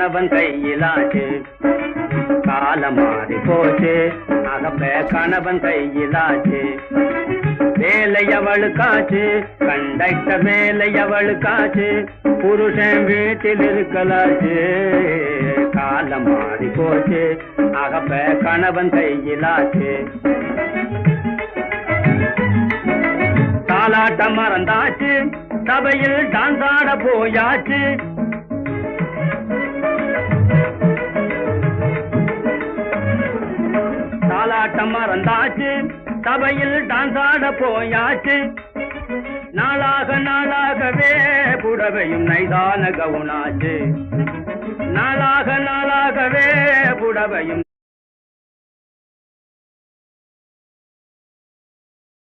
கணவன் கையிலாச்சு. காலம் மாறி போச்சு அகப்ப கணவன் கையிலாச்சு. வேலை அவளுக்காச்சு, கண்டக்டர் வேலை அவளுக்காச்சு, புருஷன் வீட்டில் இருக்கலாச்சு. காலம் மாறி போச்சு அகப்ப கணவன் கையிலாச்சு. தாலாட்டம் மறந்தாச்சு, சபையில் டான்ஸ் ஆட போயாச்சு. தாலாட்டம் மறந்தாச்சு, சபையில் டான்ஸ் ஆட போயாச்சு. நாளாக நாளாகவே புடவையும் நைதான கவுனாச்சு. நாளாக நாளாகவே புடவையும்